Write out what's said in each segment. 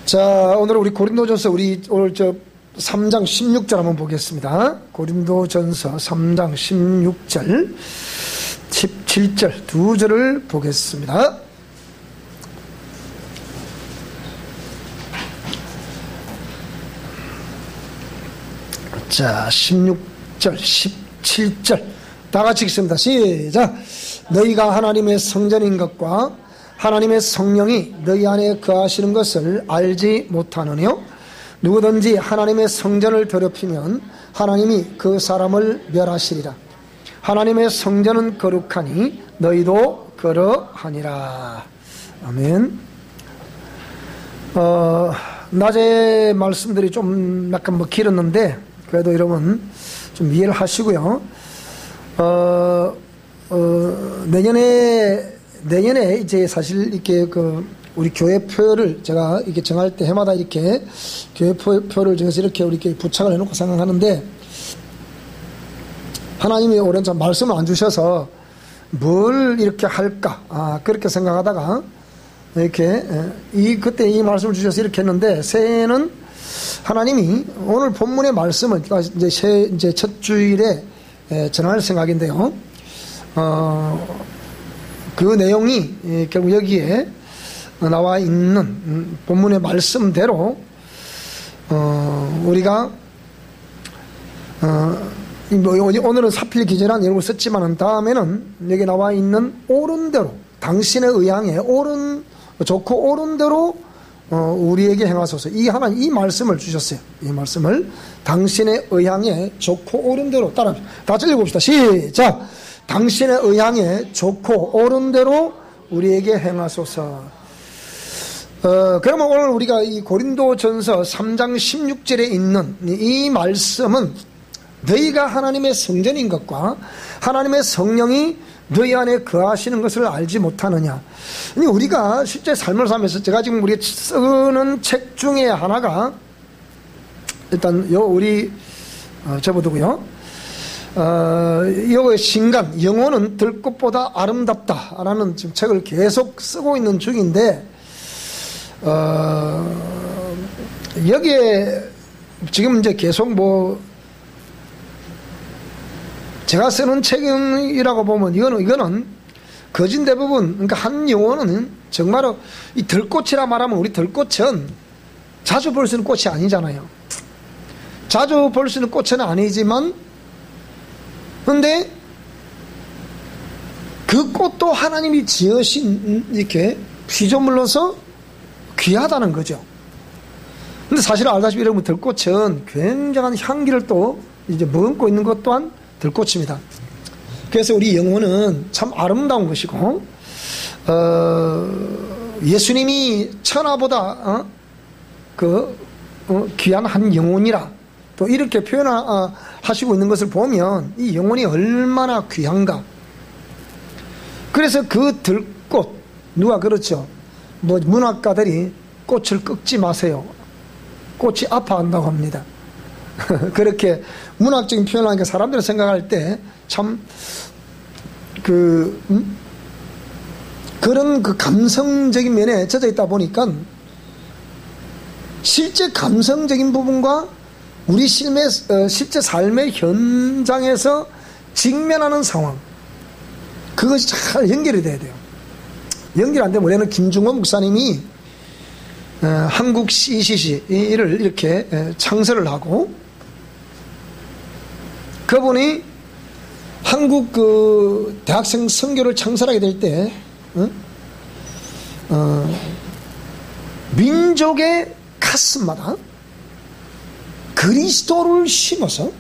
자, 오늘 우리 고린도전서 오늘 3장 16절 한번 보겠습니다. 고린도전서 3장 16절, 17절 두 절을 보겠습니다. 자, 16절, 17절 다 같이 읽습니다. 시작. 너희가 하나님의 성전인 것과 하나님의 성령이 너희 안에 거하시는 것을 알지 못하느뇨? 누구든지 하나님의 성전을 더럽히면 하나님이 그 사람을 멸하시리라. 하나님의 성전은 거룩하니 너희도 그러하니라. 아멘. 낮에 말씀들이 좀 약간 길었는데 그래도 여러분 좀 이해를 하시고요. 내년에 이제 사실 이렇게 우리 교회표를 제가 이렇게 정할 때 해마다 이렇게 교회표를 정해서 이렇게 우리 부착을 해놓고 생각하는데, 하나님이 오랜 참 말씀을 안 주셔서 뭘 이렇게 할까, 그렇게 생각하다가 이렇게 그때 이 말씀을 주셔서 이렇게 했는데, 새해에는 하나님이 오늘 본문의 말씀을 이제 첫 주일에 전할 생각인데요. 그 내용이 결국 여기에 나와 있는 본문의 말씀대로 우리가 오늘은 사필 기절한 내용을 썼지만 다음에는 여기 나와 있는 옳은 대로, 당신의 의향에 좋고 옳은 대로 우리에게 행하소서. 이 말씀을 주셨어요. 이 말씀을 당신의 의향에 좋고 옳은 대로 다 같이 읽어봅시다. 시작. 당신의 의향에 좋고 옳은 대로 우리에게 행하소서. 그러면 오늘 우리가 이 고린도전서 3장 16절에 있는 이 말씀은 너희가 하나님의 성전인 것과 하나님의 성령이 너희 안에 거하시는 것을 알지 못하느냐. 우리가 실제 삶을 살면서 제가 지금 우리 쓰는 책 중에 하나가 일단 우리 접어두고요. 이 신간 영혼은 들꽃보다 아름답다라는 지금 책을 계속 쓰고 있는 중인데, 여기에 지금 이제 계속 제가 쓰는 책이라고 보면 이거는 거진 대부분, 그러니까 한 영혼은 정말로 이 들꽃이라 말하면, 우리 들꽃은 자주 볼 수 있는 꽃이 아니잖아요. 자주 볼 수 있는 꽃은 아니지만, 근데 그 꽃도 하나님이 지으신 이렇게 피조물로서 귀하다는 거죠. 근데 사실 알다시피 여러분, 들꽃은 굉장한 향기를 또 이제 머금고 있는 것 또한 들꽃입니다. 그래서 우리 영혼은 참 아름다운 것이고, 예수님이 천하보다 귀한 한 영혼이라 또 이렇게 표현하시고 있는 것을 보면 이 영혼이 얼마나 귀한가. 그래서 그 들꽃, 누가 그렇죠? 문학가들이 꽃을 꺾지 마세요, 꽃이 아파한다고 합니다. 그렇게 문학적인 표현을 하니까 사람들이 생각할 때 참 그런 감성적인 면에 젖어 있다 보니까 실제 감성적인 부분과 우리 실제 삶의 현장에서 직면하는 상황, 그것이 잘 연결이 돼야 돼요. 연결 안 되면, 원래는 김중원 목사님이 한국 CCC를 이렇게 창설을 하고, 그분이 한국 대학생 선교를 창설하게 될 때 민족의 가슴마다 그리스도를 심어서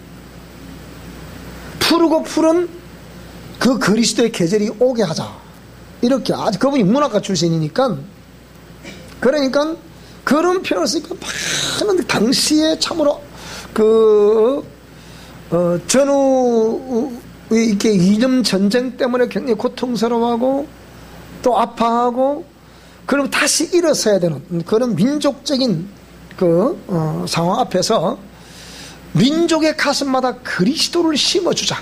푸르고 푸른 그 그리스도의 계절이 오게 하자, 이렇게. 아주 그분이 문학가 출신이니까, 그러니까 그런 표현을 쓰니까 많은 당시에 참으로 전후 이렇게 이념 전쟁 때문에 굉장히 고통스러워하고 또 아파하고, 그럼 다시 일어서야 되는 그런 민족적인 상황 앞에서 민족의 가슴마다 그리스도를 심어주자.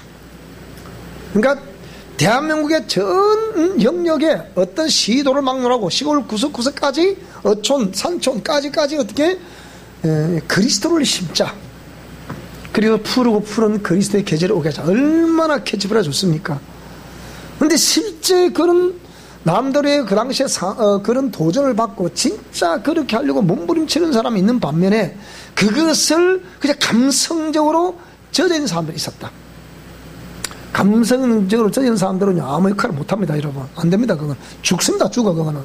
그러니까 대한민국의 전 영역에 어떤 시도를 막론하고 시골 구석구석까지 어촌 산촌까지까지 어떻게 그리스도를 심자. 그리고 푸른 그리스도의 계절이 오게 하자. 얼마나 캐치프레가 좋습니까? 근데 실제 그런 남들의 그 당시에 그런 도전을 받고 진짜 그렇게 하려고 몸부림치는 사람이 있는 반면에 그것을 그냥 감성적으로 젖은 사람들이 있었다. 감성적으로 젖은 사람들은 아무 역할을 못합니다, 여러분. 안 됩니다, 그건. 죽습니다, 죽어, 그거는.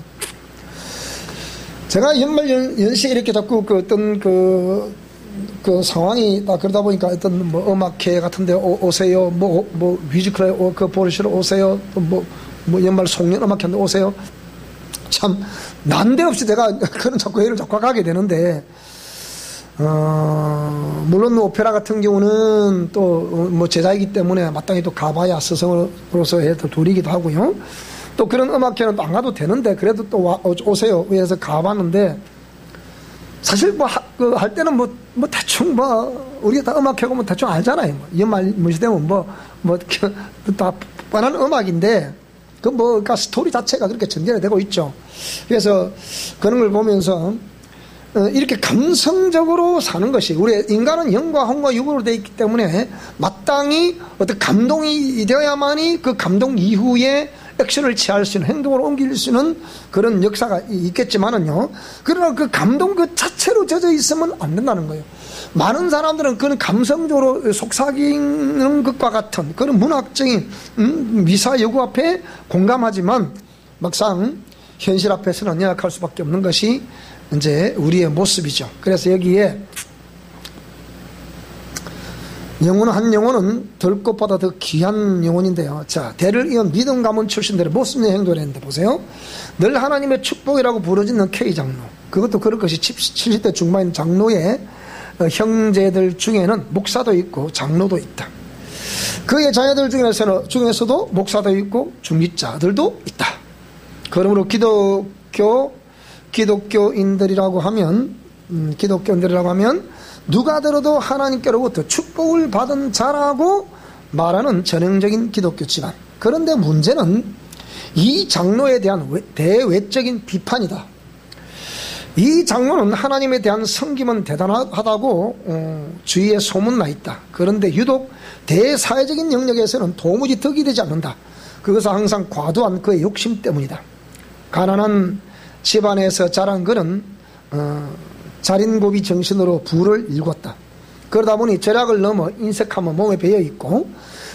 제가 연시에 이렇게 자꾸 어떤 그 상황이 딱 그러다 보니까 어떤 뭐 음악회 같은데 오세요, 뮤지컬에 보시러 오세요, 연말 송년 음악회인데 오세요. 참, 난데없이 내가 그런 자꾸 회의를 자꾸 가게 되는데, 물론 오페라 같은 경우는 또 제자이기 때문에 마땅히 또 가봐야 스승으로서 해서 둘이기도 하고요. 또 그런 음악회는 또 안 가도 되는데, 그래도 또 오세요. 그래서 가봤는데, 사실 할 때는 대충 우리가 다 음악회고 대충 알잖아요. 연말 무시되면 다 뻔한 음악인데, 그러니까 스토리 자체가 그렇게 전개가 되고 있죠. 그래서 그런 걸 보면서, 이렇게 감성적으로 사는 것이, 우리 인간은 영과 혼과 육으로 되어 있기 때문에 마땅히 어떤 감동이 되어야만이 그 감동 이후에 액션을 취할 수 있는, 행동으로 옮길 수 있는 그런 역사가 있겠지만은요, 그러나 그 감동 그 자체로 젖어 있으면 안 된다는 거예요. 많은 사람들은 그런 감성적으로 속삭이는 것과 같은 그런 문학적인 미사 여구 앞에 공감하지만 막상 현실 앞에서는 연약할 수밖에 없는 것이 이제 우리의 모습이죠. 그래서 여기에 영혼 한 영혼은 들 것보다 더 귀한 영혼인데요. 자, 대를 이은 믿음 가문 출신들의 모습의 행동을 했는데 보세요. 늘 하나님의 축복이라고 부르짖는 K 장로. 그것도 그럴 것이 70대 중반인 장로의 형제들 중에는 목사도 있고 장로도 있다. 그의 자녀들 중에서도 목사도 있고 중직자들도 있다. 그러므로 기독교인들이라고 하면 누가 들어도 하나님께로부터 축복을 받은 자라고 말하는 전형적인 기독교 집안. 그런데 문제는 이 장로에 대한 대외적인 비판이다. 이 장로는 하나님에 대한 섬김은 대단하다고 주위에 소문나 있다. 그런데 유독 대사회적인 영역에서는 도무지 덕이 되지 않는다. 그것은 항상 과도한 그의 욕심 때문이다. 가난한 집안에서 자란 그는 자린고비 정신으로 부를 일궜다. 그러다 보니 절약을 넘어 인색함은 몸에 배어있고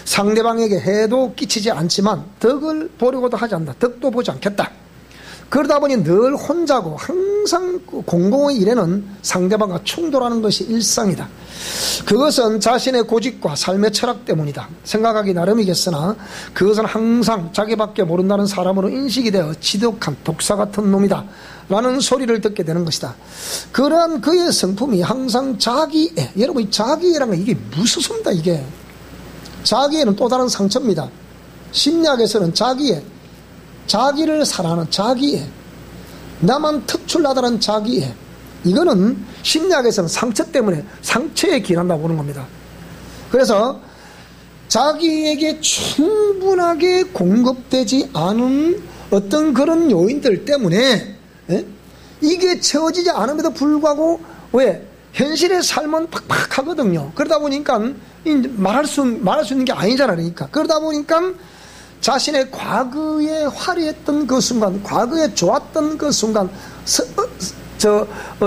상대방에게 해도 끼치지 않지만 덕을 보려고도 하지 않는다. 덕도 보지 않겠다. 그러다 보니 늘 혼자고 항상 공공의 일에는 상대방과 충돌하는 것이 일상이다. 그것은 자신의 고집과 삶의 철학 때문이다. 생각하기 나름이겠으나 그것은 항상 자기밖에 모른다는 사람으로 인식이 되어 지독한 독사 같은 놈이다 라는 소리를 듣게 되는 것이다. 그러한 그의 성품이 항상 자기애. 여러분, 이 자기애라는 게 이게 무섭습니다. 이게 자기애는 또 다른 상처입니다. 심리학에서는 자기애, 자기를 사랑하는 자기애, 나만 특출나다는 자기애, 이거는 심리학에서는 상처 때문에 상처에 기인한다고 보는 겁니다. 그래서 자기에게 충분하게 공급되지 않은 어떤 그런 요인들 때문에 이게 채워지지 않음에도 불구하고 왜 현실의 삶은 팍팍하거든요. 그러다 보니까 말할 수 있는 게 아니잖아요. 그러니까 그러다 보니까 자신의 과거에 화려했던 그 순간, 과거에 좋았던 그 순간,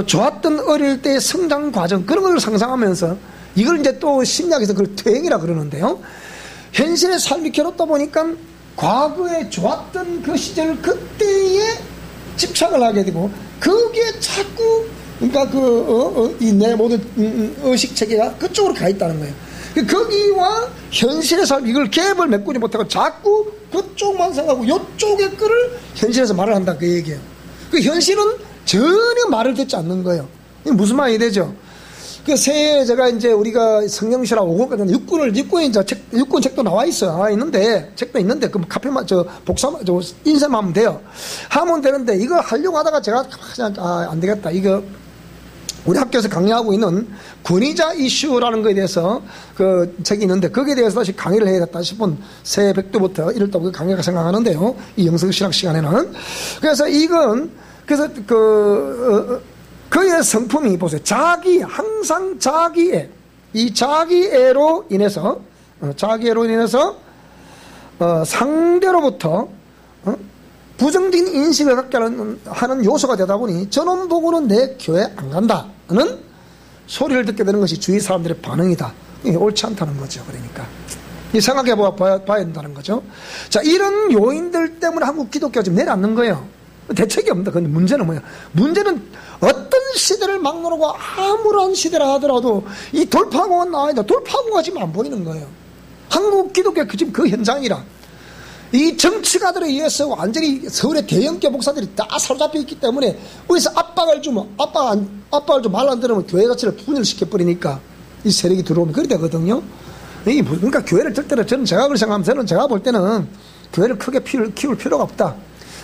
좋았던 어릴 때의 성장 과정, 그런 걸 상상하면서 이걸 이제 또 심리학에서 그걸 퇴행이라 그러는데요. 현실의 삶이 괴롭다 보니까 과거에 좋았던 그 시절 그때에 집착을 하게 되고, 거기에 자꾸 그러니까 이 내 모든 의식 체계가 그쪽으로 가 있다는 거예요. 거기와 현실의 삶, 이걸 갭을 메꾸지 못하고 자꾸 그쪽만 생각하고 이쪽의 거를 현실에서 말을 한다, 그 얘기예요. 그 현실은 전혀 말을 듣지 않는 거예요. 이게 무슨 말이 되죠? 그 새해 제가 이제 우리가 성령시라고 오고 있거든요. 육군 책도 나와 있는데, 책도 있는데, 그 카페만, 인쇄만 하면 돼요. 하면 되는데, 이거 하려고 하다가 제가 그냥, 안 되겠다. 이거, 우리 학교에서 강의하고 있는 권위자 이슈라는 것에 대해서 그 책이 있는데 거기에 대해서 다시 강의를 해야겠다 싶은 새해 백두부터 1월달부터 강의가 생각하는데요. 이 영성신학 시간에는. 그래서 이건, 그래서 그의 성품이 보세요. 항상 자기애. 이 자기애로 인해서, 상대로부터, 부정적인 인식을 갖게 하는 요소가 되다 보니 저놈 보고는 내 교회 안 간다는 소리를 듣게 되는 것이 주위 사람들의 반응이다. 이게 옳지 않다는 거죠. 그러니까 이 생각해 봐야 된다는 거죠. 자, 이런 요인들 때문에 한국 기독교가 지금 내려앉는 거예요. 대책이 없다. 근데 문제는 뭐야? 문제는 어떤 시대를 막론하고 아무런 시대라 하더라도 이 돌파구가 나와야 돼. 돌파구가 지금 안 보이는 거예요. 한국 기독교가 지금 그 현장이라. 이 정치가들에 의해서 완전히 서울의 대형교 목사들이 다 사로잡혀 있기 때문에 어디서 압박을 주면 압박을 좀 말 안 들으면 교회 자체를 분열시켜버리니까 이 세력이 들어오면 그렇게 되거든요. 그러니까 교회를 절대로 제가 그렇게 생각하면 제가 볼 때는 교회를 크게 키울 필요가 없다.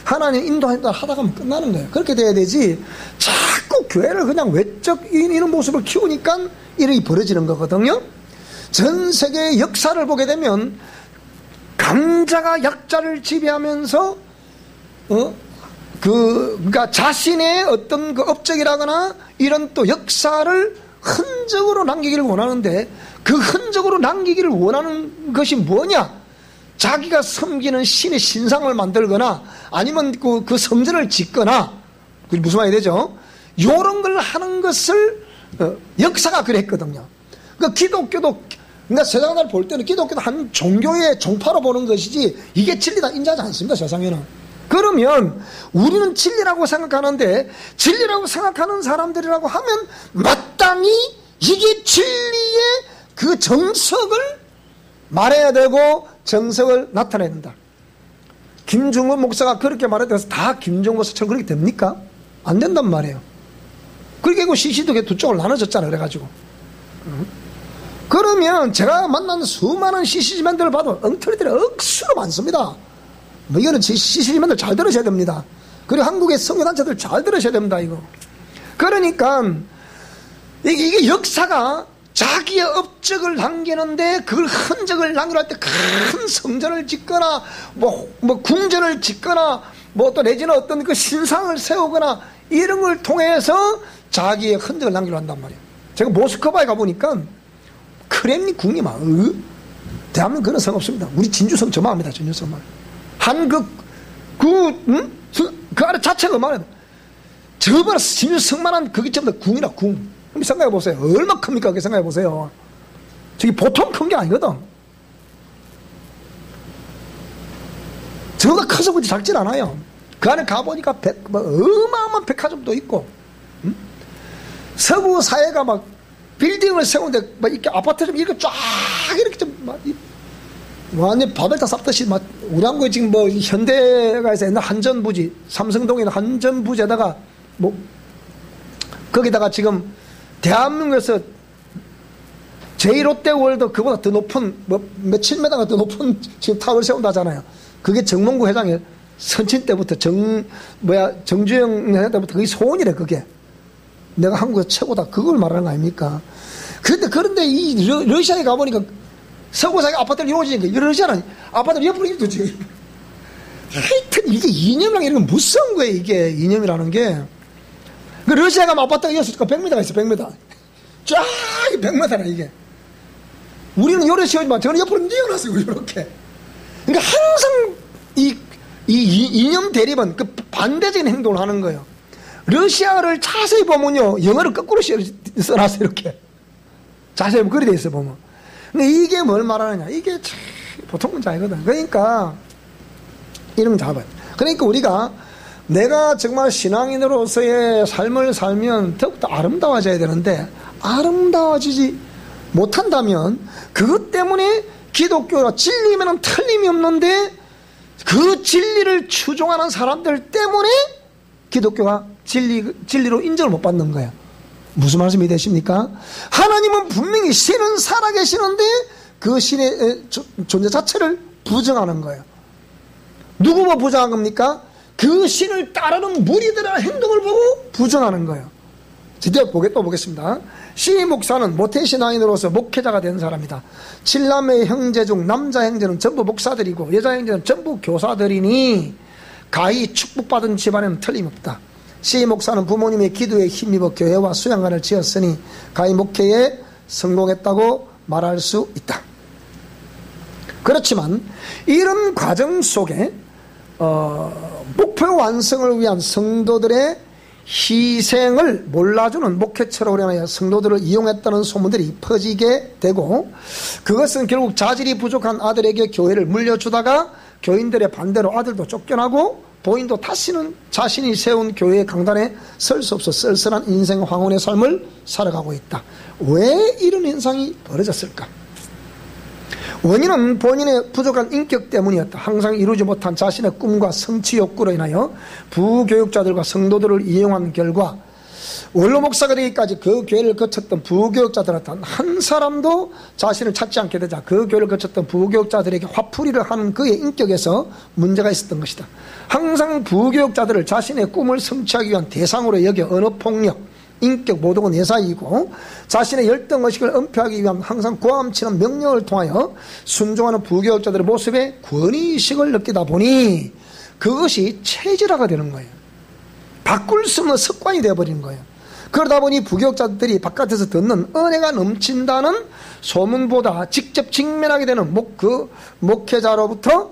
하나님 인도하다 하다 가면 끝나는 거예요. 그렇게 돼야 되지 자꾸 교회를 그냥 외적 이런 모습을 키우니까 일이 벌어지는 거거든요. 전 세계의 역사를 보게 되면 강자가 약자를 지배하면서 그러니까 자신의 어떤 그 업적이라거나 이런 또 역사를 흔적으로 남기기를 원하는데 그 흔적으로 남기기를 원하는 것이 뭐냐? 자기가 섬기는 신의 신상을 만들거나 아니면 그 성전을 짓거나 그게 무슨 말이 되죠? 이런 걸 하는 것을 역사가 그랬거든요. 그러니까 기독교도 그러니까 세상을 볼 때는 기독교도 한 종교의 종파로 보는 것이지 이게 진리다 인정하지 않습니다. 세상에는. 그러면 우리는 진리라고 생각하는데 진리라고 생각하는 사람들이라고 하면 마땅히 이게 진리의 그 정석을 말해야 되고 정석을 나타내야 된다. 김중원 목사가 그렇게 말해서 다 김중원 목사처럼 그렇게 됩니까? 안 된단 말이에요. 그렇게 시시도 두 쪽으로 나눠졌잖아요. 그래가지고 그러면 제가 만난 수많은 CC지맨들을 봐도 엉터리들이 억수로 많습니다. 뭐 이거는 CC지맨들 잘 들으셔야 됩니다. 그리고 한국의 선교단체들 잘 들으셔야 됩니다. 이거. 그러니까 이게 역사가 자기의 업적을 남기는데 그걸 흔적을 남기려 할 때 큰 성전을 짓거나 뭐 궁전을 짓거나 뭐 또 내지는 어떤 그 신상을 세우거나 이런 걸 통해서 자기의 흔적을 남기려 한단 말이에요. 제가 모스크바에 가보니까 크렘린 궁리만 대한민국 그런 성 없습니다. 우리 진주성 저만합니다. 진주성만 그 아래 자체가 말해요. 저번에 진주성만한 그게 전부 다 궁이라 궁. 생각해 보세요. 얼마나 큽니까? 그게 생각해 보세요. 저기 보통 큰 게 아니거든. 저가 커서 그렇지 작진 않아요. 그 안에 가보니까 어마어마한 백화점도 있고, 서구 사회가 막 빌딩을 세우는데 막 이렇게 아파트좀 이렇게 쫙 이렇게 좀 막 완전 밥을 다 쌌듯이 막 우리 한국에 지금 뭐 현대가에서 옛날 한전부지 삼성동에 있는 한전부지에다가 뭐 거기다가 지금 대한민국에서 제1롯데월드 그보다 더 높은 뭐 몇천 메다가 더 높은 지금 타워를 세운다잖아요. 그게 정몽구 회장의 선친 때부터 정주영 회장 때부터 그게 소원이래. 그게 내가 한국에서 최고다 그걸 말하는 거 아닙니까? 그런데 이 러시아에 가보니까 서구사회 아파트를 이루어지니까 러시아는 아파트를 옆으로 이루어지 하여튼 이게 이념이랑 이런 건 무서운 거예요. 이게 이념이라는 게. 그 러시아 가면 아파트가 이었으니까 100m가 있어. 100m 쫙 100m나 이게. 우리는 요래 씌우지만 저는 옆으로 뉘어놨어요. 이렇게. 그러니까 항상 이 이념 대립은 그 반대적인 행동을 하는 거예요. 러시아를 자세히 보면요 영어를 거꾸로 써놨어요. 이렇게 자세히 보면 그리 돼 있어 보면. 근데 이게 뭘 말하느냐, 이게 참 보통 문제 아니거든. 그러니까 이런 거 잡아요. 그러니까 우리가 내가 정말 신앙인으로서의 삶을 살면 더욱더 아름다워져야 되는데 아름다워지지 못한다면 그것 때문에 기독교가 진리면 틀림이 없는데 그 진리를 추종하는 사람들 때문에 기독교가 진리로 인정을 못 받는 거예요. 무슨 말씀이 되십니까? 하나님은 분명히 신은 살아계시는데 그 신의 존재 자체를 부정하는 거예요. 누구만 부정한 겁니까? 그 신을 따르는 무리들의 행동을 보고 부정하는 거예요. 드디어 또 보겠습니다. 시 목사는 모태신앙인으로서 목회자가 된 사람이다. 7남의 형제 중 남자 형제는 전부 목사들이고 여자 형제는 전부 교사들이니 가히 축복받은 집안에는 틀림없다. 시 목사는 부모님의 기도에 힘입어 교회와 수양관을 지었으니 가히 목회에 성공했다고 말할 수 있다. 그렇지만 이런 과정 속에 목표 완성을 위한 성도들의 희생을 몰라주는 목회처로 우리나라 성도들을 이용했다는 소문들이 퍼지게 되고, 그것은 결국 자질이 부족한 아들에게 교회를 물려주다가 교인들의 반대로 아들도 쫓겨나고 부인도 다시는 자신이 세운 교회의 강단에 설 수 없어 쓸쓸한 인생 황혼의 삶을 살아가고 있다. 왜 이런 현상이 벌어졌을까? 원인은 본인의 부족한 인격 때문이었다. 항상 이루지 못한 자신의 꿈과 성취 욕구로 인하여 부교육자들과 성도들을 이용한 결과 원로 목사가 되기까지 그 교회를 거쳤던 부교육자들한테 한 사람도 자신을 찾지 않게 되자 그 교회를 거쳤던 부교육자들에게 화풀이를 하는 그의 인격에서 문제가 있었던 것이다. 항상 부교육자들을 자신의 꿈을 성취하기 위한 대상으로 여겨 언어폭력, 인격 모독은 내사이고 자신의 열등의식을 은폐하기 위한 항상 고함치는 명령을 통하여 순종하는 부교육자들의 모습에 권위의식을 느끼다 보니 그것이 체질화가 되는 거예요. 바꿀 수 없는 습관이 되어버리는 거예요. 그러다 보니 부교육자들이 바깥에서 듣는 은혜가 넘친다는 소문보다 직접 직면하게 되는 그 목회자로부터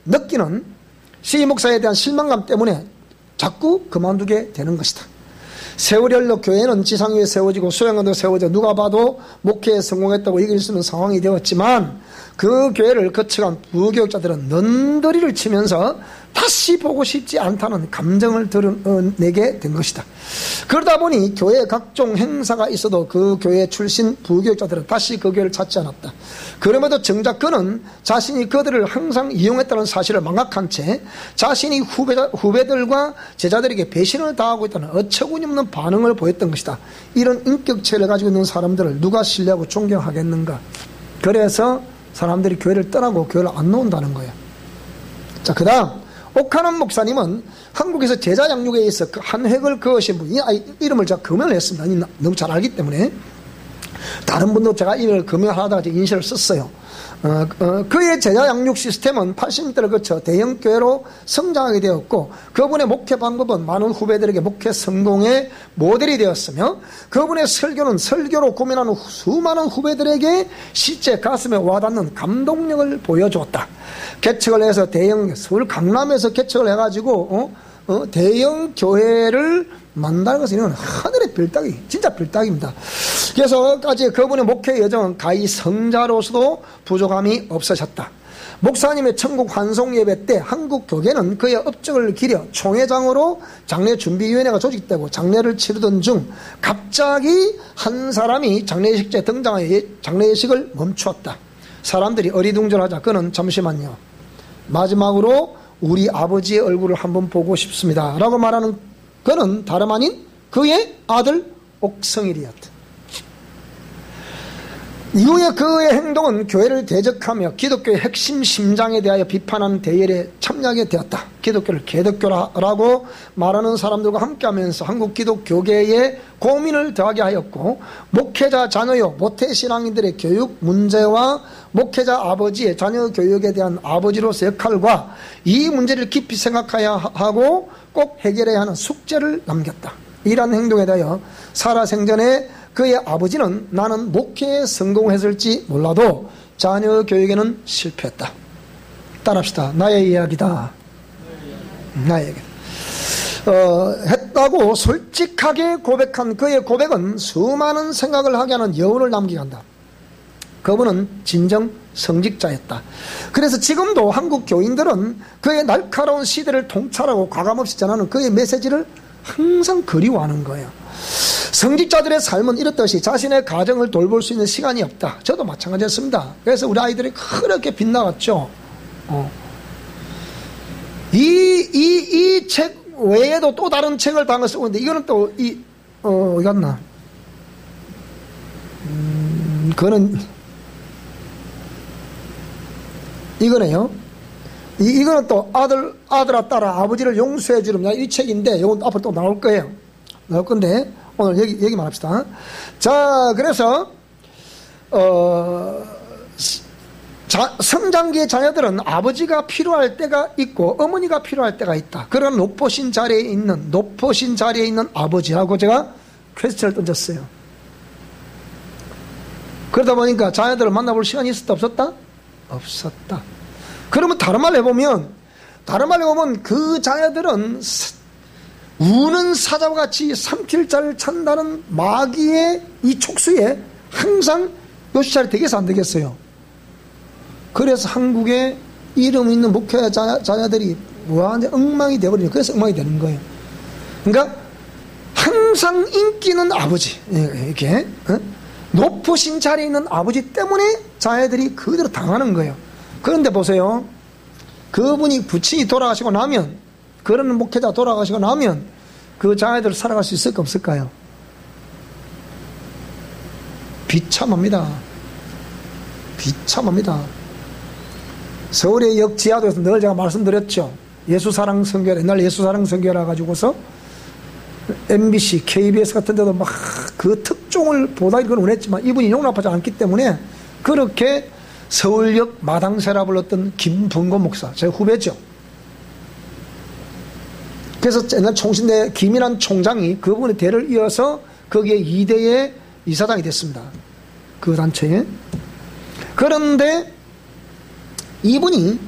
느끼는 시 목사에 대한 실망감 때문에 자꾸 그만두게 되는 것이다. 세월이 흘러 교회는 지상 위에 세워지고 수양관도 세워져 누가 봐도 목회에 성공했다고 이길 수 있는 상황이 되었지만 그 교회를 거쳐간 부교육자들은 넌더리를 치면서 다시 보고 싶지 않다는 감정을 드러내게 된 것이다. 그러다 보니 교회에 각종 행사가 있어도 그 교회 출신 부교육자들은 다시 그 교회를 찾지 않았다. 그럼에도 정작 그는 자신이 그들을 항상 이용했다는 사실을 망각한 채 자신이 후배들과 제자들에게 배신을 당하고 있다는 어처구니없는 반응을 보였던 것이다. 이런 인격체를 가지고 있는 사람들을 누가 신뢰하고 존경하겠는가. 그래서 사람들이 교회를 떠나고 교회를 안 놓는다는 거예요. 자, 그 다음 옥하는 목사님은 한국에서 제자 양육에 의해서 한 획을 그으신 분이, 이름을 제가 금연을 했습니다. 너무 잘 알기 때문에. 다른 분도 제가 이름을 금연하다가 인쇄를 썼어요. 그의 제자 양육 시스템은 80년대를 거쳐 대형 교회로 성장하게 되었고 그분의 목회 방법은 많은 후배들에게 목회 성공의 모델이 되었으며 그분의 설교는 설교로 고민하는 수많은 후배들에게 실제 가슴에 와닿는 감동력을 보여주었다. 개척을 해서 서울 강남에서 개척을 해가지고 대형 교회를 만다는 것은 이건 하늘의 별따기, 진짜 별따기입니다. 그래서까지 그분의 목회 여정은 가히 성자로서도 부족함이 없으셨다. 목사님의 천국 환송 예배 때 한국 교계는 그의 업적을 기려 총회장으로 장례 준비위원회가 조직되고 장례를 치르던 중 갑자기 한 사람이 장례식장에 등장하여 장례식을 멈추었다. 사람들이 어리둥절하자 그는 잠시만요. 마지막으로 우리 아버지의 얼굴을 한번 보고 싶습니다. 라고 말하는 그는 다름 아닌 그의 아들 옥성일이었다. 이후에 그의 행동은 교회를 대적하며 기독교의 핵심 심장에 대하여 비판하는 대열에 참여하게 되었다. 기독교를 개독교라고 말하는 사람들과 함께하면서 한국 기독교계에 고민을 더하게 하였고 목회자 자녀요 모태신앙인들의 교육 문제와 목회자 아버지의 자녀 교육에 대한 아버지로서 역할과 이 문제를 깊이 생각해야 하고 꼭 해결해야 하는 숙제를 남겼다. 이러한 행동에 대하여 살아생전에 그의 아버지는 나는 목회에 성공했을지 몰라도 자녀 교육에는 실패했다. 따라합시다. 나의 이야기다. 나의 얘기. 했다고 솔직하게 고백한 그의 고백은 수많은 생각을 하게 하는 여운을 남기게 한다. 그분은 진정 성직자였다. 그래서 지금도 한국 교인들은 그의 날카로운 시대를 통찰하고 과감없이 전하는 그의 메시지를 항상 그리워하는 거예요. 성직자들의 삶은 이렇듯이 자신의 가정을 돌볼 수 있는 시간이 없다. 저도 마찬가지였습니다. 그래서 우리 아이들이 그렇게 빗나갔죠. 이 책 외에도 또 다른 책을 방을 쓰고 있는데 이거는 또 어디 갔나? 그거는 이거네요. 이거는 또 아들아 딸아 아버지를 용서해 주렴. 이 책인데 이건 앞으로 또 나올 거예요. 나올 건데 오늘 얘기만 합시다. 자, 그래서 성장기의 자녀들은 아버지가 필요할 때가 있고 어머니가 필요할 때가 있다. 그런 높으신 자리에 있는 아버지하고 제가 퀘스천을 던졌어요. 그러다 보니까 자녀들을 만나볼 시간이 있었다 없었다? 없었다. 그러면 다른 말로 해보면 그 자녀들은 우는 사자와 같이 삼킬 자를 찬다는 마귀의 이 촉수에 항상 요시찰이 되겠어 안 되겠어요? 그래서 한국에 이름 있는 목회자 자녀들이 완전 엉망이 되어버리죠. 그래서 엉망이 되는 거예요. 그러니까 항상 인기는 아버지, 이렇게 높으신 자리에 있는 아버지 때문에 자녀들이 그대로 당하는 거예요. 그런데 보세요. 그분이 부친이 돌아가시고 나면, 그런 목회자 돌아가시고 나면 그 자녀들 살아갈 수 있을까 없을까요? 비참합니다. 서울의 역 지하도에서 늘 제가 말씀드렸죠. 예수사랑선교회, 옛날 예수사랑선교회라 가지고서 MBC, KBS 같은 데도 막 그 특종을 보다 이걸 원했지만 이분이 용납하지 않기 때문에 그렇게 서울역 마당새라 불렀던 김봉고 목사, 제 후배죠. 그래서 옛날 총신대 김인환 총장이 그분의 대를 이어서 거기에 2대의 이사장이 됐습니다. 그 단체에. 그런데 이분이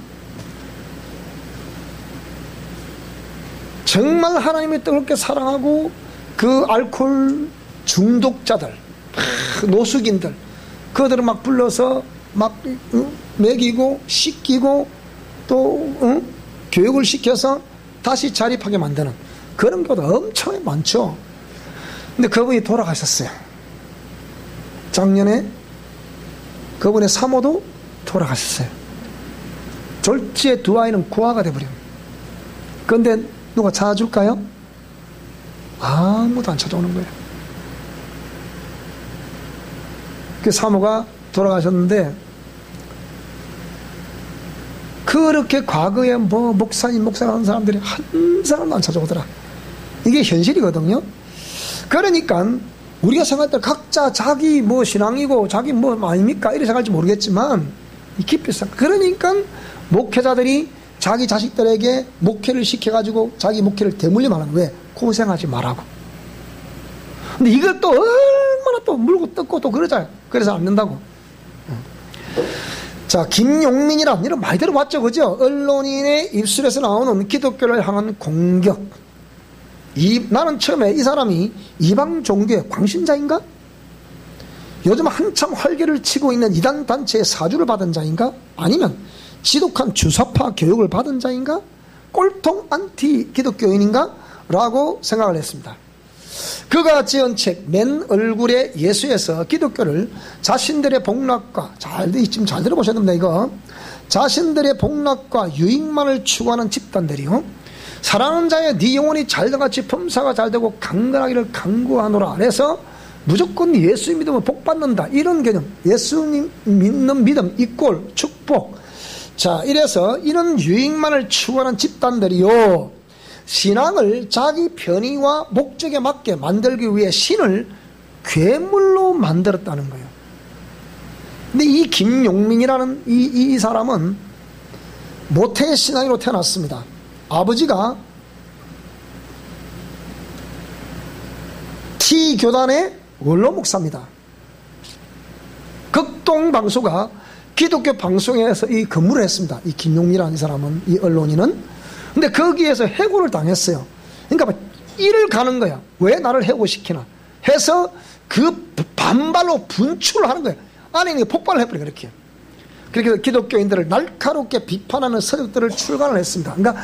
정말 하나님의 뜨겁게 사랑하고 그 알코올 중독자들, 노숙인들, 그들을 막 불러서 막 먹이고 씻기고 또 교육을 시켜서 다시 자립하게 만드는 그런 것도 엄청 많죠. 근데 그분이 돌아가셨어요. 작년에 그분의 사모도 돌아가셨어요. 졸지에 두 아이는 고아가 돼버려요. 그런데 누가 찾아줄까요? 아무도 안 찾아오는 거예요. 그 사모가 돌아가셨는데 그렇게 과거에 뭐 목사라는 사람들이 한 사람도 안 찾아오더라. 이게 현실이거든요. 그러니까 우리가 생각할 때 각자 자기 뭐 신앙이고 자기 뭐 아닙니까? 이렇게 생각할지 모르겠지만 깊이 생각. 그러니까 목회자들이 자기 자식들에게 목회를 시켜가지고 자기 목회를 대물림 하는 왜? 고생하지 말라고. 근데 이걸 또 얼마나 또 물고 뜯고 또 그러잖아요. 그래서 안 된다고. 자, 김용민이란 이런 많이 들어봤죠, 그죠? 언론인의 입술에서 나오는 기독교를 향한 공격. 나는 처음에 이 사람이 이방 종교의 광신자인가? 요즘 한참 활개를 치고 있는 이단 단체의 사주를 받은 자인가? 아니면 지독한 주사파 교육을 받은 자인가? 꼴통 안티 기독교인인가? 라고 생각을 했습니다. 그가 지은 책 맨 얼굴의 예수에서 기독교를 자신들의 복락과 지금 잘 들어보셔야 됩니다. 이거 자신들의 복락과 유익만을 추구하는 집단들이요, 사랑하는 자의 네 영혼이 잘돼같이 범사가 잘되고 강건하기를 강구하노라. 그래서 무조건 예수 믿으면 복 받는다, 이런 개념. 예수님 믿는 믿음 이꼴 축복. 자, 이래서 이런 유익만을 추구하는 집단들이요, 신앙을 자기 편의와 목적에 맞게 만들기 위해 신을 괴물로 만들었다는 거예요. 근데 이 김용민이라는 이 사람은 모태의 신앙으로 태어났습니다. 아버지가 T교단의 원로 목사입니다. 극동방수가 기독교 방송에서 이 근무를 했습니다. 이 김용민이라는 사람은, 이 언론인은. 근데 거기에서 해고를 당했어요. 그러니까 일을 가는 거야. 왜 나를 해고시키나 해서 그 반발로 분출을 하는 거야. 안에 폭발을 해버려. 그렇게 기독교인들을 날카롭게 비판하는 서적들을 출간을 했습니다. 그러니까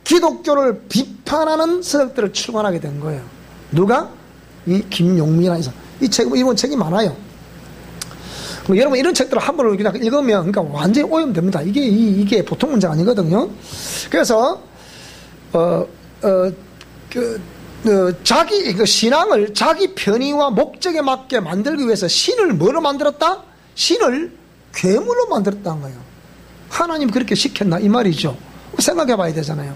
기독교를 비판하는 서적들을 출간하게 된 거예요. 누가? 이 김용민이라는 사람. 이번 책이 많아요. 여러분 이런 책들을 한 번을 그냥 읽으면 그러니까 완전히 오염됩니다. 이게 보통 문제가 아니거든요. 그래서 자기 신앙을 자기 편의와 목적에 맞게 만들기 위해서 신을 뭐로 만들었다? 신을 괴물로 만들었다는 거예요. 하나님 그렇게 시켰나 이 말이죠. 생각해 봐야 되잖아요.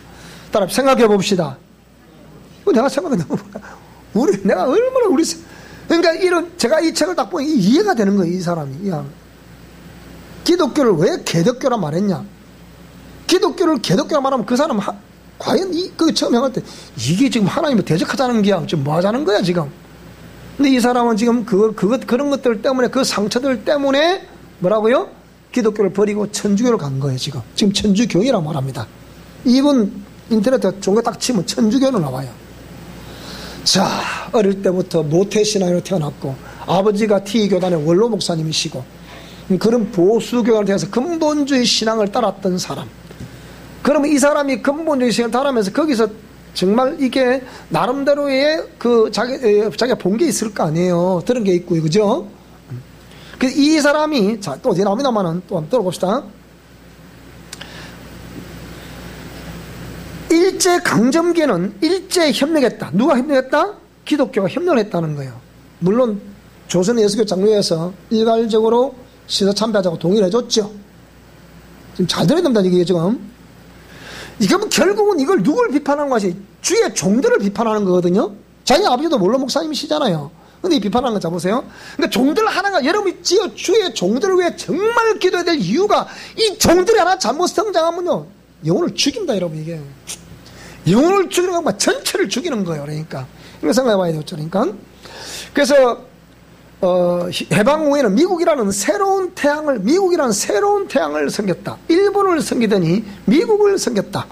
따라 생각해 봅시다. 내가 생각해 내가 얼마나 그러니까 제가 이 책을 딱 보니 이해가 되는 거예요, 이 사람이. 야, 기독교를 왜 개독교라 말했냐? 기독교를 개독교라 말하면 그 사람 과연 처음 행할 때 이게 지금 하나님을 대적하자는 게야, 지금 뭐 하자는 거야 지금? 근데 이 사람은 지금 그런 것들 때문에, 그 상처들 때문에 뭐라고요? 기독교를 버리고 천주교를 간 거예요, 지금. 지금 천주교이라고 말합니다. 이분 인터넷에 종교 딱 치면 천주교로 나와요. 자, 어릴 때부터 모태신앙으로 태어났고, 아버지가 T교단의 원로 목사님이시고, 그런 보수교단을 통해서 근본주의 신앙을 따랐던 사람. 그러면 이 사람이 근본주의 신앙을 따르면서 거기서 정말 이게 나름대로의 자기가 본 게 있을 거 아니에요. 들은 게 있고요. 그죠? 이 사람이, 자, 또 어디 나옵니다만은 또 한번 들어봅시다. 일제강점기에는 일제에 협력했다. 누가 협력했다? 기독교가 협력을 했다는 거예요. 물론 조선 예수교 장로회에서 일괄적으로 시사 참배하자고 동의를 해줬죠. 지금 잘 들어야 됩니다, 이게 지금. 이건 결국은 이걸 누굴 비판하는 것이 주의 종들을 비판하는 거거든요. 자기 아버지도 원로 목사님이시잖아요. 근데 이 비판하는 거 잡으세요. 그러니까 종들 하나가, 여러분이 주의 종들을 위해 정말 기도해야 될 이유가, 이 종들이 하나 잘못 성장하면요, 영혼을 죽인다, 여러분. 이게 영혼을 죽이는 것만 전체를 죽이는 거예요. 그러니까 이거 생각해 봐야 되죠. 그러니까 그래서 해방 후에는 미국이라는 새로운 태양을 섬겼다. 일본을 섬기더니 미국을 섬겼다.